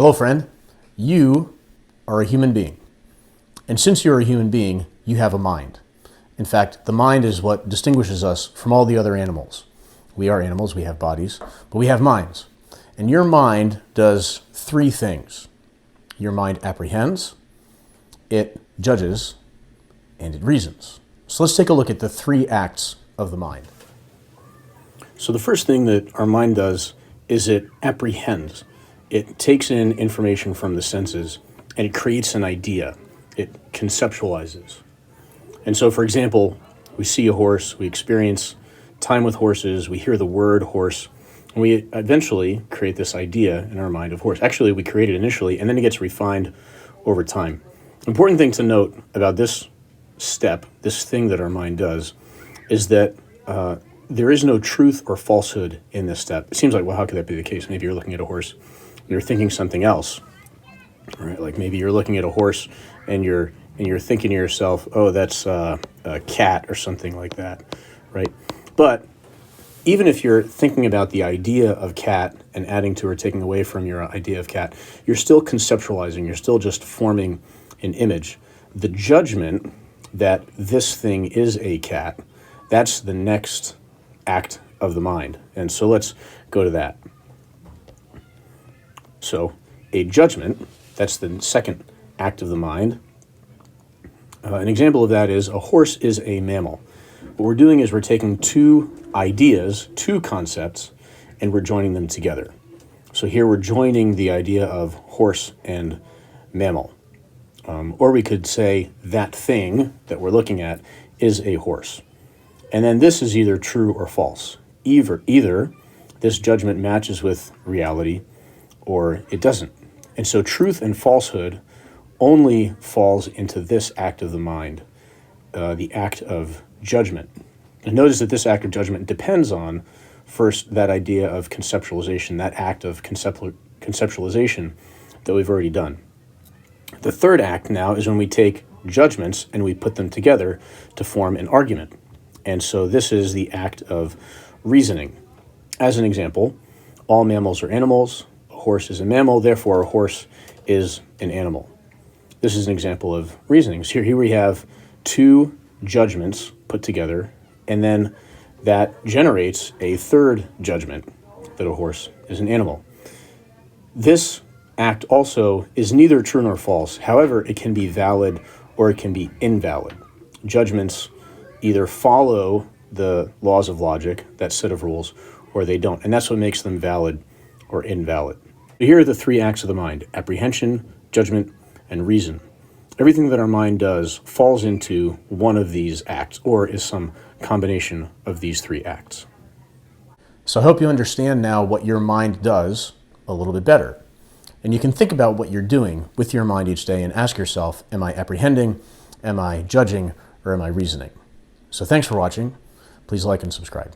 Hello, friend. You are a human being. And since you're a human being, you have a mind. In fact, the mind is what distinguishes us from all the other animals. We are animals, we have bodies, but we have minds. And your mind does three things. Your mind apprehends, it judges, and it reasons. So let's take a look at the three acts of the mind. So the first thing that our mind does is it apprehends. It takes in information from the senses and it creates an idea. It conceptualizes. And so, for example, we see a horse, we experience time with horses, we hear the word horse, and we eventually create this idea in our mind of horse. Actually, we create it initially, and then it gets refined over time. Important thing to note about this step, this thing that our mind does, is that there is no truth or falsehood in this step. It seems like, well, how could that be the case? Maybe you're looking at a horse and you're thinking something else, right? Like maybe you're looking at a horse and you're thinking to yourself, oh, that's a cat or something like that, right? But even if you're thinking about the idea of cat and adding to or taking away from your idea of cat, you're still conceptualizing, you're still just forming an image. The judgment that this thing is a cat, that's the next act of the mind. And so let's go to that. So a judgment, that's the second act of the mind. An example of that is a horse is a mammal. What we're doing is we're taking two ideas, two concepts, and we're joining them together. So here we're joining the idea of horse and mammal. Or we could say that thing that we're looking at is a horse. And then this is either true or false. Either this judgment matches with reality or it doesn't. And so truth and falsehood only falls into this act of the mind, the act of judgment. And notice that this act of judgment depends on, first, that idea of conceptualization, that act of conceptualization that we've already done. The third act now is when we take judgments and we put them together to form an argument. And so this is the act of reasoning. As an example, all mammals are animals, a horse is a mammal, therefore a horse is an animal. This is an example of reasoning. So here we have two judgments put together, and then that generates a third judgment that a horse is an animal. This act also is neither true nor false. However, it can be valid or it can be invalid. Judgments either follow the laws of logic, that set of rules, or they don't. And that's what makes them valid or invalid. Here are the three acts of the mind: apprehension, judgment, and reason. Everything that our mind does falls into one of these acts or is some combination of these three acts. So I hope you understand now what your mind does a little bit better. And you can think about what you're doing with your mind each day and ask yourself, am I apprehending, am I judging, or am I reasoning? So thanks for watching. Please like and subscribe.